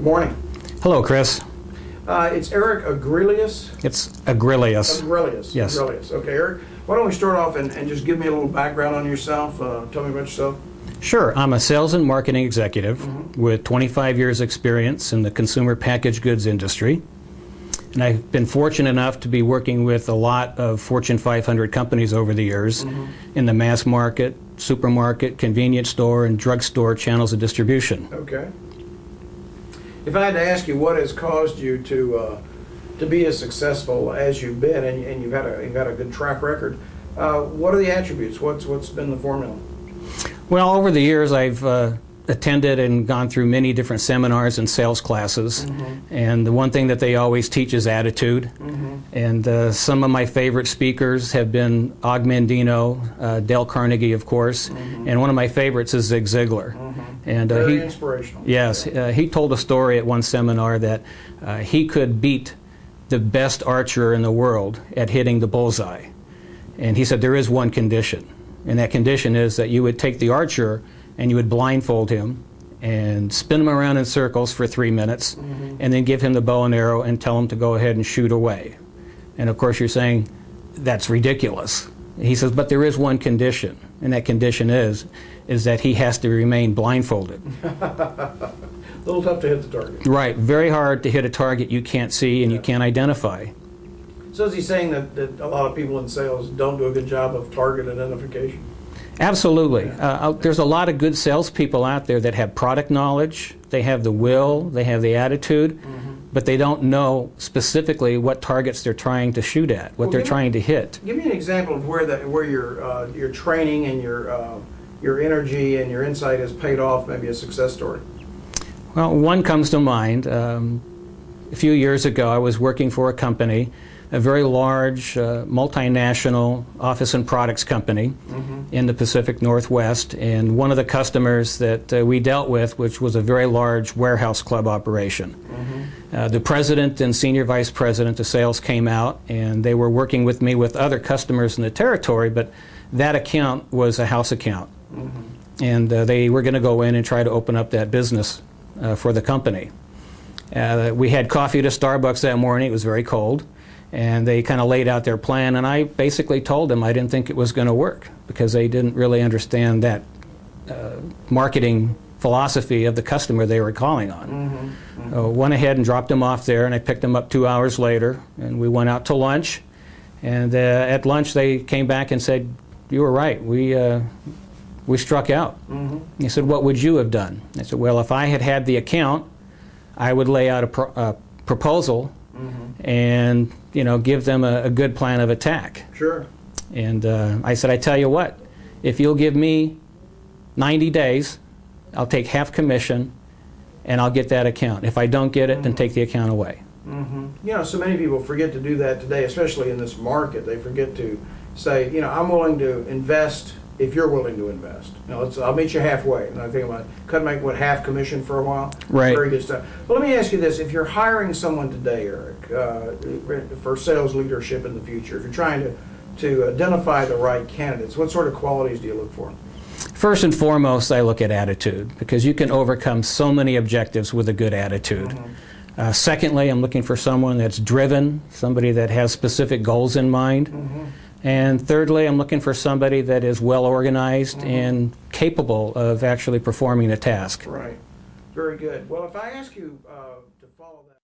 morning. Hello, Chris. It's Eric Agrelius. It's Agrelius. Agrelius. Yes. Agrelius. Okay, Eric, why don't we start off and just give me a little background on yourself. Tell me about yourself. Sure. I'm a sales and marketing executive with 25 years experience in the consumer packaged goods industry. And I've been fortunate enough to be working with a lot of Fortune 500 companies over the years in the mass market, supermarket, convenience store, and drugstore channels of distribution. Okay. If I had to ask you what has caused you to be as successful as you've been, and you've had a good track record, what are the attributes? What's been the formula? Well, over the years, I've attended and gone through many different seminars and sales classes, and the one thing that they always teach is attitude. And some of my favorite speakers have been Og Mandino, Dale Carnegie, of course, and one of my favorites is Zig Ziglar. And Very inspirational. Yes, he told a story at one seminar that he could beat the best archer in the world at hitting the bullseye. And he said there is one condition, and that condition is that you would take the archer and you would blindfold him and spin him around in circles for 3 minutes, and then give him the bow and arrow and tell him to go ahead and shoot away. And of course you're saying, that's ridiculous. He says, but there is one condition, and that condition is that he has to remain blindfolded. A little tough to hit the target. Right, very hard to hit a target you can't see and you can't identify. So is he saying that a lot of people in sales don't do a good job of target identification? Absolutely. There's a lot of good salespeople out there that have product knowledge, they have the will, they have the attitude, but they don't know specifically what targets they're trying to shoot at, what they're trying to hit. Give me an example of where your training and your energy and your insight has paid off, maybe a success story. Well, one comes to mind. A few years ago, I was working for a company, a very large multinational office and products company in the Pacific Northwest, and one of the customers that we dealt with, which was a very large warehouse club operation. The president and senior vice president of sales came out, and they were working with me with other customers in the territory, but that account was a house account. And they were going to go in and try to open up that business for the company. We had coffee at a Starbucks that morning. It was very cold. And they kind of laid out their plan, and I basically told them I didn't think it was going to work because they didn't really understand that marketing philosophy of the customer they were calling on. Went ahead and dropped them off there, and I picked them up 2 hours later, and we went out to lunch. And at lunch they came back and said, "You were right, we struck out." He said, "What would you have done?" I said, "Well, if I had had the account, I would lay out a proposal and give them a good plan of attack." Sure. And I said, "I tell you what, if you'll give me 90 days, I'll take half commission and I'll get that account. If I don't get it, then take the account away." So many people forget to do that today, especially in this market. They forget to say, I'm willing to invest if you're willing to invest. I'll meet you halfway. And I think I'm going to cut make half commission for a while. Right. Very good stuff. But let me ask you this: if you're hiring someone today, Eric, for sales leadership in the future, if you're trying to identify the right candidates, what sort of qualities do you look for? First and foremost, I look at attitude, because you can overcome so many objectives with a good attitude. Secondly, I'm looking for someone that's driven, somebody that has specific goals in mind. And thirdly, I'm looking for somebody that is well organized and capable of actually performing the task. Right. Very good. Well, if I ask you to follow that.